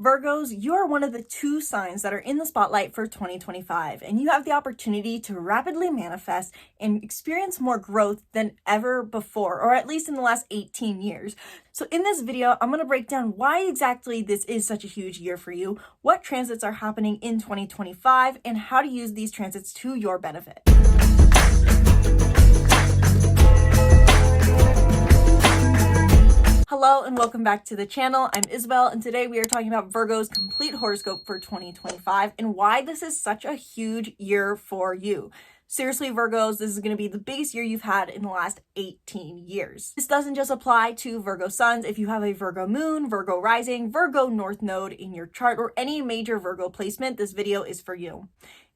Virgos, you are one of the 2 signs that are in the spotlight for 2025, and you have the opportunity to rapidly manifest and experience more growth than ever before, or at least in the last 18 years. So in this video, I'm going to break down why exactly this is such a huge year for you, what transits are happening in 2025, and how to use these transits to your benefit. Hello and welcome back to the channel. I'm Isabel, and today we are talking about Virgo's complete horoscope for 2025 and why this is such a huge year for you. Seriously, Virgos, this is going to be the biggest year you've had in the last 18 years. This doesn't just apply to Virgo suns. If you have a Virgo moon, Virgo rising, Virgo north node in your chart, or any major Virgo placement, this video is for you.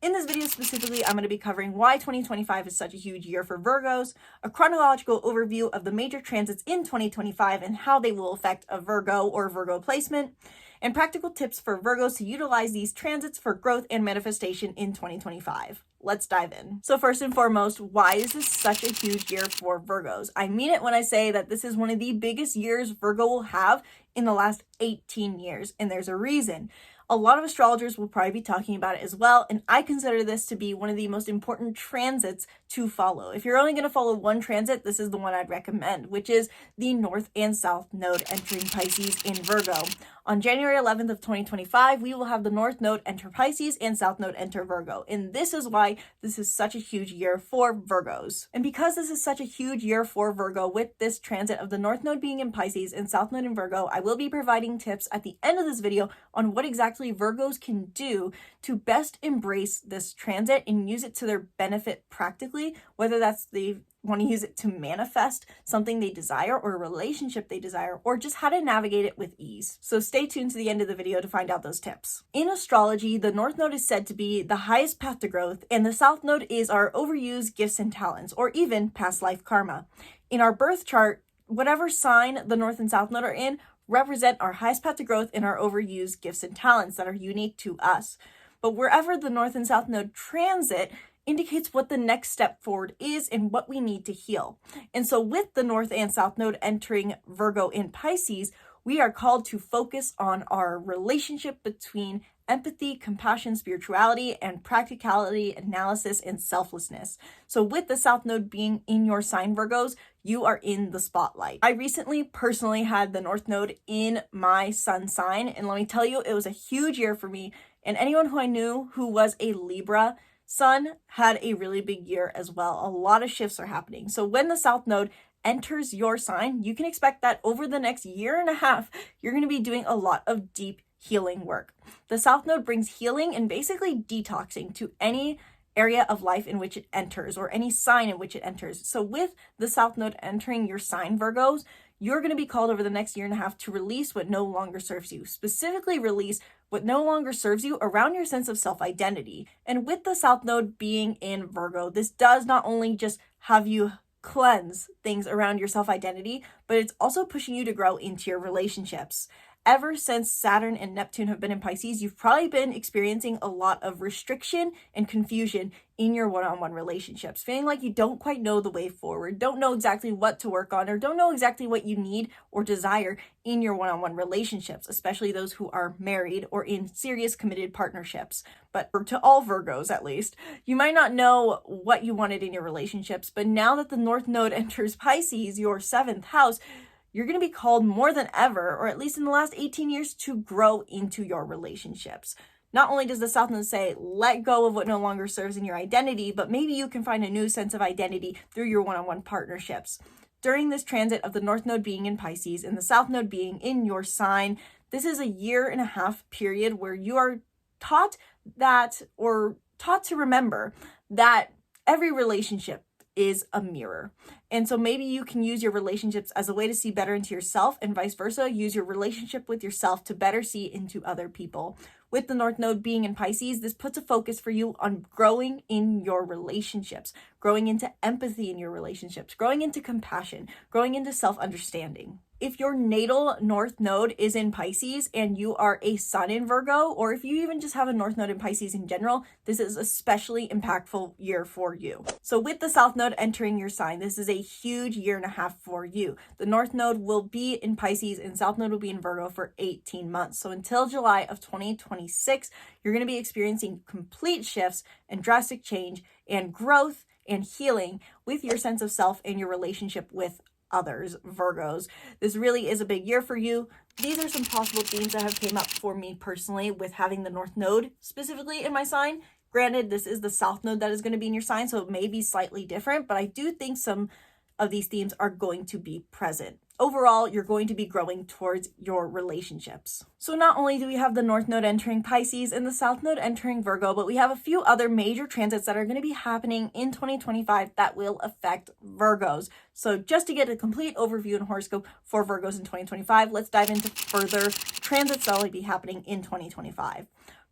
In this video specifically, I'm going to be covering why 2025 is such a huge year for Virgos, a chronological overview of the major transits in 2025 and how they will affect a Virgo or Virgo placement, and practical tips for Virgos to utilize these transits for growth and manifestation in 2025. Let's dive in. So first and foremost, why is this such a huge year for Virgos? I mean it when I say that this is one of the biggest years Virgo will have in the last 18 years, and there's a reason. A lot of astrologers will probably be talking about it as well, and I consider this to be one of the most important transits to follow. If you're only going to follow one transit, this is the one I'd recommend, which is the North and South node entering Pisces in Virgo. On January 11th of 2025, we will have the North node enter Pisces and South node enter Virgo, and this is why this is such a huge year for Virgos. And because this is such a huge year for Virgo with this transit of the North node being in Pisces and South node in Virgo, I will be providing tips at the end of this video on what exactly Virgos can do to best embrace this transit and use it to their benefit practically, whether that's they want to use it to manifest something they desire or a relationship they desire, or just how to navigate it with ease. So stay tuned to the end of the video to find out those tips. In astrology, the North node is said to be the highest path to growth, and the South node is our overused gifts and talents, or even past life karma. In our birth chart, whatever sign the North and South node are in represent our highest path to growth and our overused gifts and talents that are unique to us. But wherever the North and South node transit indicates what the next step forward is and what we need to heal. And so with the North and South node entering Virgo in Pisces, we are called to focus on our relationship between empathy, compassion, spirituality, and practicality, analysis, and selflessness. So with the South node being in your sign, Virgos, you are in the spotlight. I recently personally had the North node in my sun sign, and let me tell you, it was a huge year for me. And anyone who I knew who was a Libra sun had a really big year as well. A lot of shifts are happening. So when the South node enters your sign, you can expect that over the next year and a half, you're going to be doing a lot of deep healing work. The South node brings healing and basically detoxing to any area of life in which it enters, or any sign in which it enters. So with the South node entering your sign, Virgos, you're going to be called over the next year and a half to release what no longer serves you. Specifically release what no longer serves you around your sense of self-identity. And with the South node being in Virgo, this does not only just have you cleanse things around your self-identity, but it's also pushing you to grow into your relationships. Ever since Saturn and Neptune have been in Pisces, you've probably been experiencing a lot of restriction and confusion in your one-on-one relationships, feeling like you don't quite know the way forward, don't know exactly what to work on, or don't know exactly what you need or desire in your one-on-one relationships, especially those who are married or in serious committed partnerships. But to all Virgos, at least, you might not know what you wanted in your relationships, but now that the North node enters Pisces, your 7th house, you're going to be called more than ever, or at least in the last 18 years, to grow into your relationships. Not only does the South node say, let go of what no longer serves in your identity, but maybe you can find a new sense of identity through your one-on-one partnerships. During this transit of the North node being in Pisces and the South node being in your sign, this is a year and a half period where you are taught that, or taught to remember that every relationship is a mirror. And so maybe you can use your relationships as a way to see better into yourself, and vice versa, use your relationship with yourself to better see into other people. With the North node being in Pisces, this puts a focus for you on growing in your relationships, growing into empathy in your relationships, growing into compassion, growing into self-understanding. If your natal North node is in Pisces and you are a sun in Virgo, or if you even just have a North node in Pisces in general, this is especially impactful year for you. So with the South node entering your sign, this is a huge year and a half for you. The North Node will be in Pisces and South Node will be in Virgo for 18 months. So until July of 2026, you're going to be experiencing complete shifts and drastic change and growth and healing with your sense of self and your relationship with others, Virgos. This really is a big year for you. These are some possible themes that have came up for me personally with having the North Node specifically in my sign. Granted, this is the South Node that is going to be in your sign, so it may be slightly different, but I do think some of these themes are going to be present. Overall, you're going to be growing towards your relationships. So not only do we have the North Node entering Pisces and the South Node entering Virgo, but we have a few other major transits that are going to be happening in 2025 that will affect Virgos. So just to get a complete overview and horoscope for Virgos in 2025, let's dive into further transits that will be happening in 2025.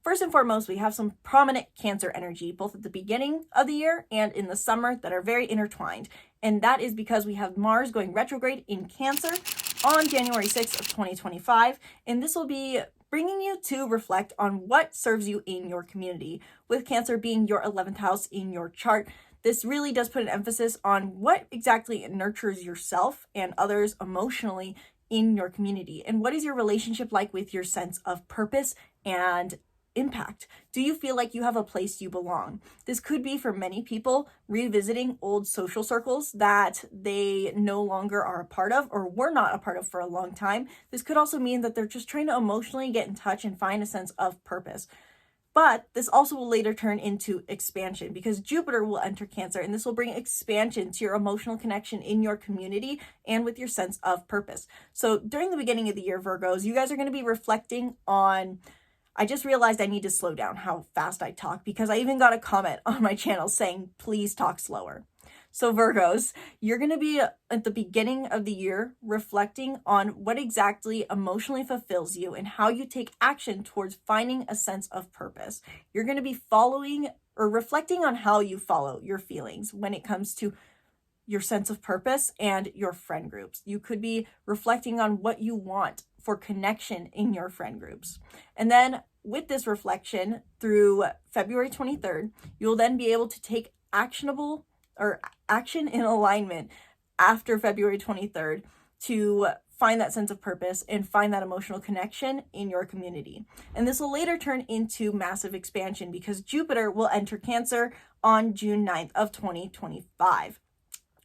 First and foremost, we have some prominent Cancer energy, both at the beginning of the year and in the summer, that are very intertwined. And that is because we have Mars going retrograde in Cancer on January 6th of 2025. And this will be bringing you to reflect on what serves you in your community. With Cancer being your 11th house in your chart, this really does put an emphasis on what exactly nurtures yourself and others emotionally in your community. And what is your relationship like with your sense of purpose and impact? Do you feel like you have a place you belong? This could be for many people revisiting old social circles that they no longer are a part of or were not a part of for a long time. This could also mean that they're just trying to emotionally get in touch and find a sense of purpose. But this also will later turn into expansion because Jupiter will enter Cancer, and this will bring expansion to your emotional connection in your community and with your sense of purpose. So during the beginning of the year, Virgos, you guys are going to be reflecting on, I just realized I need to slow down how fast I talk because I even got a comment on my channel saying, please talk slower. So Virgos, you're going to be at the beginning of the year reflecting on what exactly emotionally fulfills you and how you take action towards finding a sense of purpose. You're going to be following or reflecting on how you follow your feelings when it comes to your sense of purpose and your friend groups. You could be reflecting on what you want for connection in your friend groups. And then with this reflection through February 23rd, you'll then be able to take actionable or action in alignment after February 23rd to find that sense of purpose and find that emotional connection in your community. And this will later turn into massive expansion because Jupiter will enter Cancer on June 9th of 2025.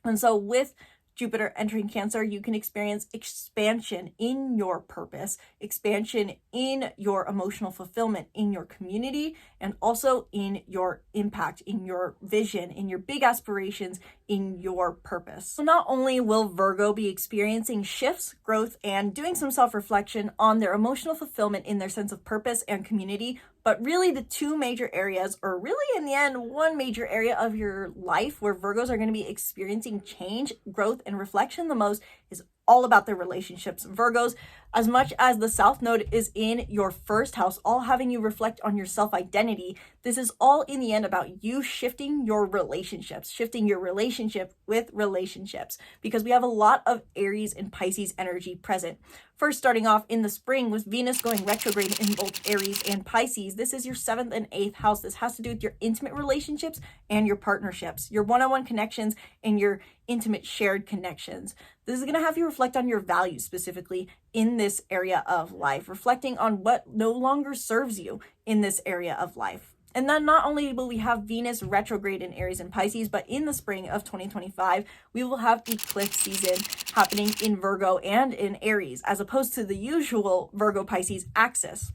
And so with Jupiter entering Cancer, you can experience expansion in your purpose, expansion in your emotional fulfillment in your community, and also in your impact, in your vision, in your big aspirations, in your purpose. So not only will Virgo be experiencing shifts, growth, and doing some self-reflection on their emotional fulfillment in their sense of purpose and community, but really the two major areas, or really in the end, one major area of your life where Virgos are going to be experiencing change, growth, and reflection the most is all about their relationships. Virgos, as much as the South Node is in your first house, all having you reflect on your self-identity, this is all in the end about you shifting your relationships, shifting your relationship with relationships, because we have a lot of Aries and Pisces energy present. First, starting off in the spring with Venus going retrograde in both Aries and Pisces. This is your 7th and 8th house. This has to do with your intimate relationships and your partnerships, your one-on-one connections and your intimate shared connections. This is going to have you reflect on your values specifically in this area of life, reflecting on what no longer serves you in this area of life. And then not only will we have Venus retrograde in Aries and Pisces, but in the spring of 2025, we will have eclipse season happening in Virgo and in Aries, as opposed to the usual Virgo-Pisces axis.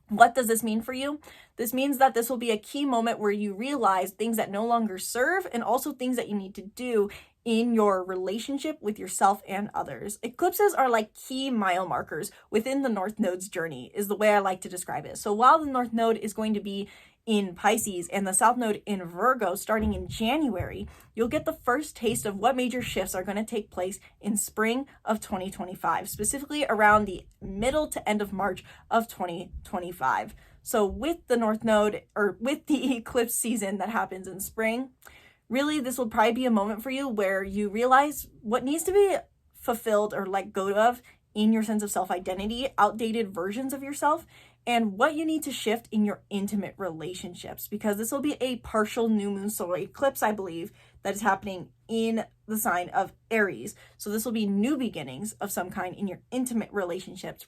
What does this mean for you? This means that this will be a key moment where you realize things that no longer serve and also things that you need to do in your relationship with yourself and others. Eclipses are like key mile markers within the North Node's journey, is the way I like to describe it. So while the North Node is going to be in Pisces and the South Node in Virgo starting in January, you'll get the first taste of what major shifts are going to take place in spring of 2025, specifically around the middle to end of March of 2025. So with the North Node, or with the eclipse season that happens in spring, really this will probably be a moment for you where you realize what needs to be fulfilled or let go of in your sense of self-identity, outdated versions of yourself, and what you need to shift in your intimate relationships, because this will be a partial new moon solar eclipse, I believe, that is happening in the sign of Aries. So this will be new beginnings of some kind in your intimate relationships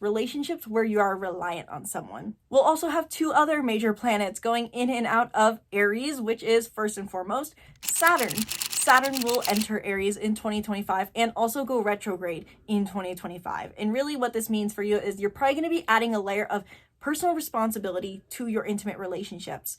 where you are reliant on someone. We'll also have two other major planets going in and out of Aries, which is first and foremost Saturn. Saturn will enter Aries in 2025 and also go retrograde in 2025. And really what this means for you is you're probably going to be adding a layer of personal responsibility to your intimate relationships.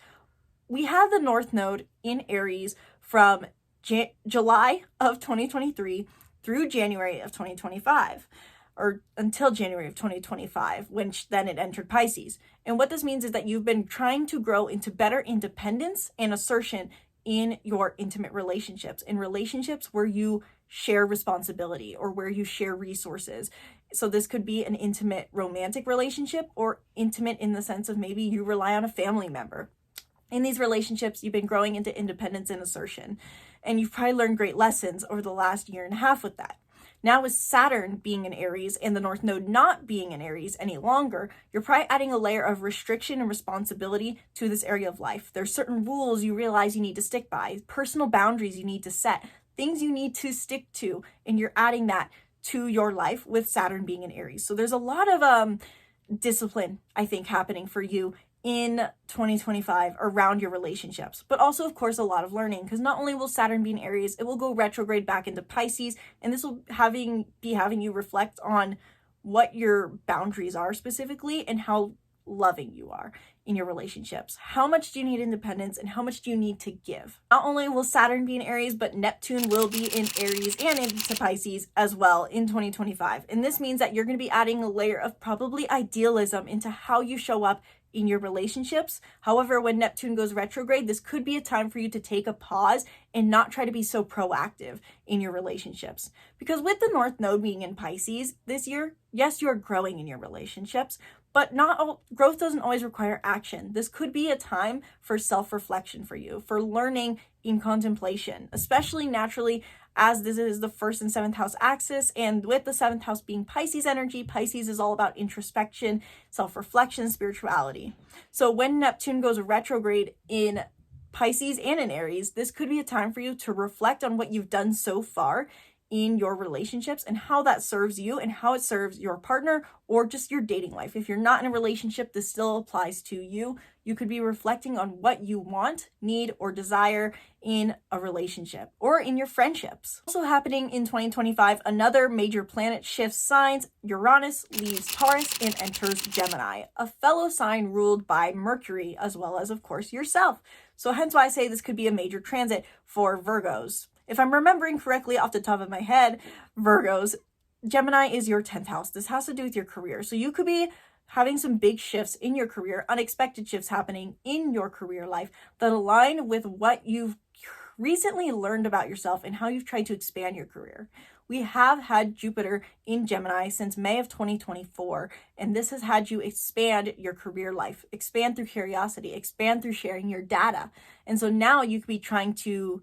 We have the North Node in Aries from July of 2023 through January of 2025, or until January of 2025, when then it entered Pisces. And what this means is that you've been trying to grow into better independence and assertion in your intimate relationships, in relationships where you share responsibility or where you share resources. So this could be an intimate romantic relationship, or intimate in the sense of maybe you rely on a family member. In these relationships, you've been growing into independence and assertion, and you've probably learned great lessons over the last year and a half with that. Now with Saturn being in Aries and the North Node not being in Aries any longer, you're probably adding a layer of restriction and responsibility to this area of life. There's certain rules you realize you need to stick by, personal boundaries you need to set, things you need to stick to, and you're adding that to your life with Saturn being in Aries. So there's a lot of discipline, I think, happening for you in 2025 around your relationships, but also of course a lot of learning, because not only will Saturn be in Aries, it will go retrograde back into Pisces, and this will be having you reflect on what your boundaries are specifically and how loving you are in your relationships. How much do you need independence and how much do you need to give? Not only will Saturn be in Aries, but Neptune will be in Aries and into Pisces as well in 2025. And this means that you're going to be adding a layer of probably idealism into how you show up in your relationships. However, when Neptune goes retrograde, this could be a time for you to take a pause and not try to be so proactive in your relationships. Because with the North Node being in Pisces this year, yes, you're growing in your relationships, but growth doesn't always require action. This could be a time for self-reflection for you, for learning in contemplation, especially naturally as this is the first and seventh house axis. And with the seventh house being Pisces energy, Pisces is all about introspection, self-reflection, spirituality. So when Neptune goes retrograde in Pisces and in Aries, this could be a time for you to reflect on what you've done so far in your relationships and how that serves you and how it serves your partner or just your dating life. If you're not in a relationship, this still applies to you. You could be reflecting on what you want, need, or desire in a relationship or in your friendships. Also happening in 2025, another major planet shifts signs. Uranus leaves Taurus and enters Gemini, a fellow sign ruled by Mercury, as well as, of course, yourself. So hence why I say this could be a major transit for Virgos. If I'm remembering correctly off the top of my head, Virgos, Gemini is your 10th house. This has to do with your career. So you could be having some big shifts in your career, unexpected shifts happening in your career life that align with what you've recently learned about yourself and how you've tried to expand your career. We have had Jupiter in Gemini since May of 2024, and this has had you expand your career life, expand through curiosity, expand through sharing your data. And so now you could be trying to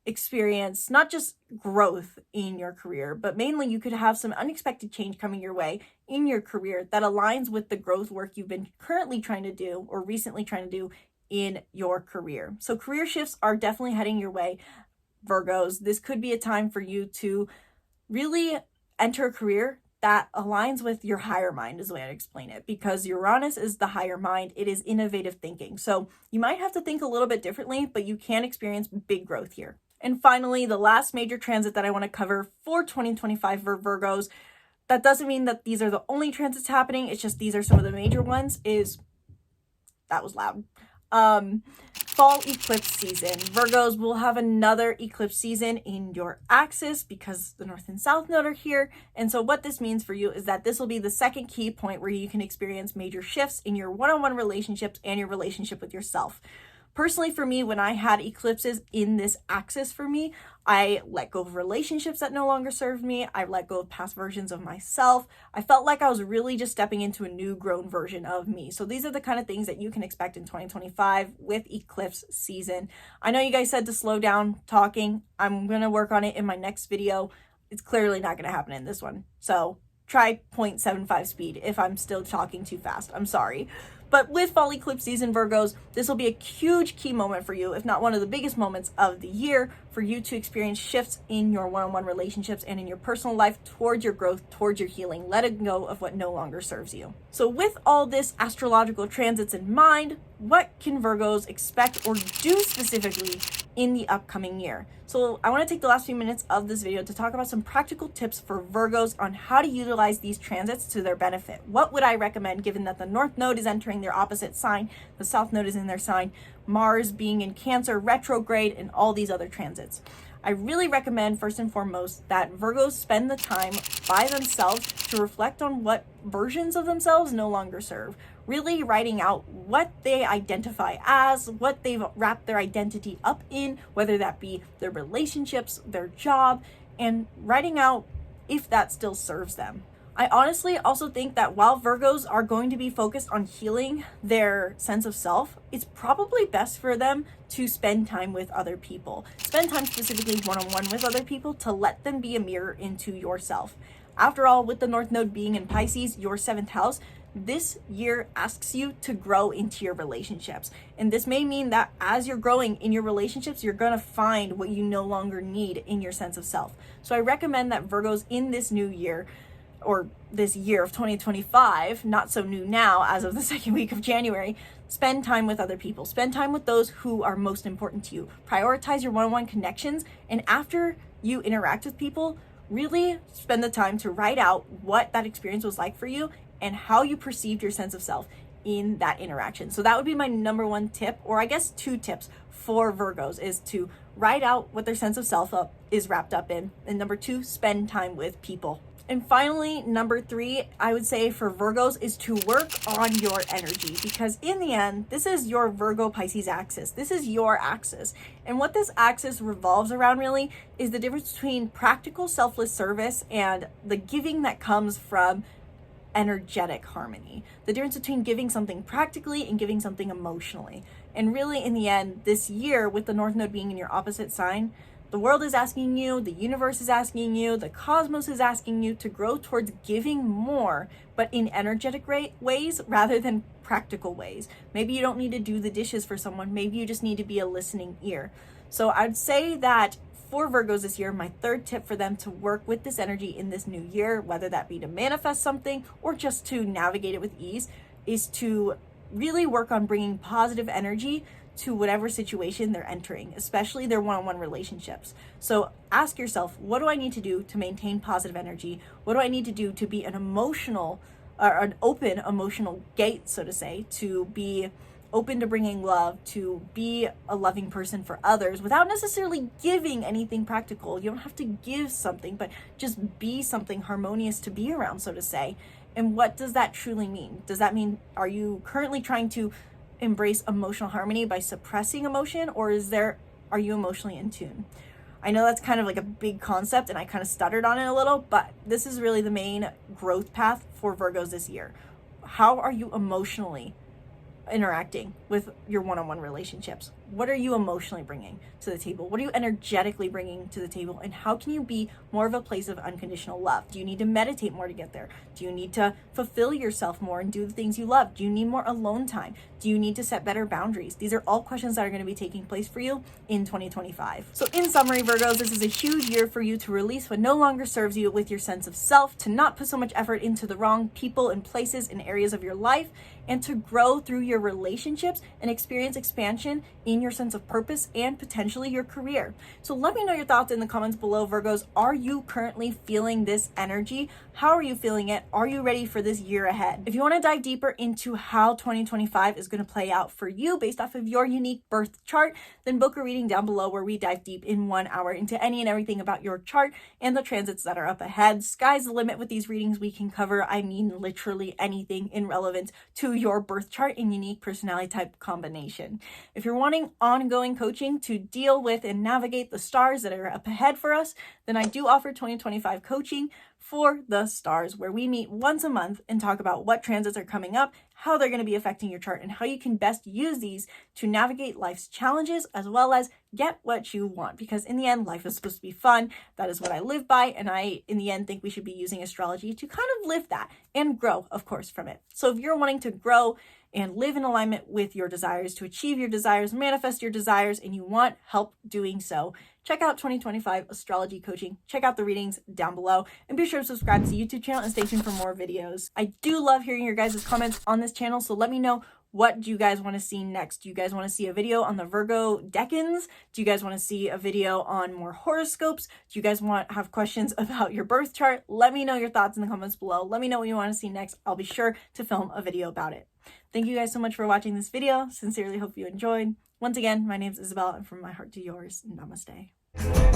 experience not just growth in your career, but mainly you could have some unexpected change coming your way in your career that aligns with the growth work you've been currently trying to do or recently trying to do in your career. So career shifts are definitely heading your way, Virgos. This could be a time for you to really enter a career that aligns with your higher mind, is the way I'd explain it, because Uranus is the higher mind. It is innovative thinking. So you might have to think a little bit differently, but you can experience big growth here. And finally, the last major transit that I want to cover for 2025 for Virgos, that doesn't mean that these are the only transits happening. It's just these are some of the major ones, that was loud. Fall eclipse season. Virgos will have another eclipse season in your axis because the North and South Node are here. And so what this means for you is that this will be the second key point where you can experience major shifts in your one-on-one relationships and your relationship with yourself. Personally, for me, when I had eclipses in this axis for me, I let go of relationships that no longer served me. I let go of past versions of myself. I felt like I was really just stepping into a new grown version of me. So these are the kind of things that you can expect in 2025 with eclipse season. I know you guys said to slow down talking. I'm going to work on it in my next video. It's clearly not going to happen in this one. So try 0.75 speed if I'm still talking too fast. I'm sorry. But with fall eclipse season, Virgos, this will be a huge key moment for you, if not one of the biggest moments of the year, for you to experience shifts in your one-on-one relationships and in your personal life towards your growth, towards your healing, letting go of what no longer serves you. So with all this astrological transits in mind, what can Virgos expect or do specifically in the upcoming year? So I want to take the last few minutes of this video to talk about some practical tips for Virgos on how to utilize these transits to their benefit. What would I recommend, given that the North Node is entering their opposite sign, the South Node is in their sign, Mars being in Cancer, retrograde, and all these other transits? I really recommend, first and foremost, that Virgos spend the time by themselves to reflect on what versions of themselves no longer serve. Really writing out what they identify as, what they've wrapped their identity up in, whether that be their relationships, their job, and writing out if that still serves them. I honestly also think that while Virgos are going to be focused on healing their sense of self, it's probably best for them to spend time with other people. Spend time specifically one-on-one with other people to let them be a mirror into yourself. After all, with the North Node being in Pisces, your 7th house, this year asks you to grow into your relationships. And this may mean that as you're growing in your relationships, you're going to find what you no longer need in your sense of self. So I recommend that Virgos in this new year, or this year of 2025, not so new now as of the second week of January, spend time with other people. Spend time with those who are most important to you. Prioritize your one-on-one connections. And after you interact with people, really spend the time to write out what that experience was like for you and how you perceived your sense of self in that interaction. So that would be my number one tip, or I guess 2 tips for Virgos, is to write out what their sense of self is wrapped up in. And number 2, spend time with people. And finally, number 3, I would say for Virgos, is to work on your energy, because in the end, this is your Virgo Pisces axis. This is your axis. And what this axis revolves around really is the difference between practical selfless service and the giving that comes from energetic harmony. The difference between giving something practically and giving something emotionally. And really, in the end, this year, with the North Node being in your opposite sign, the world is asking you, the universe is asking you, the cosmos is asking you to grow towards giving more, but in energetic ways rather than practical ways. Maybe you don't need to do the dishes for someone. Maybe you just need to be a listening ear. So I'd say that for Virgos this year, my 3rd tip for them to work with this energy in this new year, whether that be to manifest something or just to navigate it with ease, is to really work on bringing positive energy to whatever situation they're entering, especially their one-on-one relationships. So ask yourself, what do I need to do to maintain positive energy? What do I need to do to be an open emotional gate, so to say, to be open to bringing love, to be a loving person for others without necessarily giving anything practical? You don't have to give something, but just be something harmonious to be around, so to say. And what does that truly mean? Does that mean, are you currently trying to embrace emotional harmony by suppressing emotion, or are you emotionally in tune? I know that's kind of like a big concept and I kind of stuttered on it a little, but this is really the main growth path for Virgos this year. How are you emotionally interacting with your one-on-one relationships? What are you emotionally bringing to the table? What are you energetically bringing to the table? And how can you be more of a place of unconditional love? Do you need to meditate more to get there? Do you need to fulfill yourself more and do the things you love? Do you need more alone time? Do you need to set better boundaries? These are all questions that are going to be taking place for you in 2025. So in summary, Virgos, this is a huge year for you to release what no longer serves you with your sense of self, to not put so much effort into the wrong people and places and areas of your life, and to grow through your relationships and experience expansion in your sense of purpose and potentially your career. So let me know your thoughts in the comments below, Virgos. Are you currently feeling this energy? How are you feeling it? Are you ready for this year ahead? If you want to dive deeper into how 2025 is going to play out for you based off of your unique birth chart, then book a reading down below where we dive deep in 1 hour into any and everything about your chart and the transits that are up ahead. Sky's the limit with these readings. We can cover, I mean, literally anything in relevance to your birth chart and unique personality type combination. If you're wanting ongoing coaching to deal with and navigate the stars that are up ahead for us, then I do offer 2025 coaching for the stars, where we meet once a month and talk about what transits are coming up, how they're going to be affecting your chart, and how you can best use these to navigate life's challenges as well as get what you want. Because in the end, life is supposed to be fun. That is what I live by. And I, in the end, think we should be using astrology to kind of live that and grow, of course, from it. So if you're wanting to grow and live in alignment with your desires, to achieve your desires, manifest your desires, and you want help doing so, check out 2025 astrology coaching. Check out the readings down below, and be sure to subscribe to the YouTube channel and stay tuned for more videos. I do love hearing your guys' comments on this channel, so let me know, what do you guys want to see next? Do you guys want to see a video on the Virgo decans? Do you guys want to see a video on more horoscopes? Do you guys have questions about your birth chart? Let me know your thoughts in the comments below. Let me know what you want to see next. I'll be sure to film a video about it. Thank you guys so much for watching this video. Sincerely hope you enjoyed. Once again, my name is Isabel, and from my heart to yours, namaste.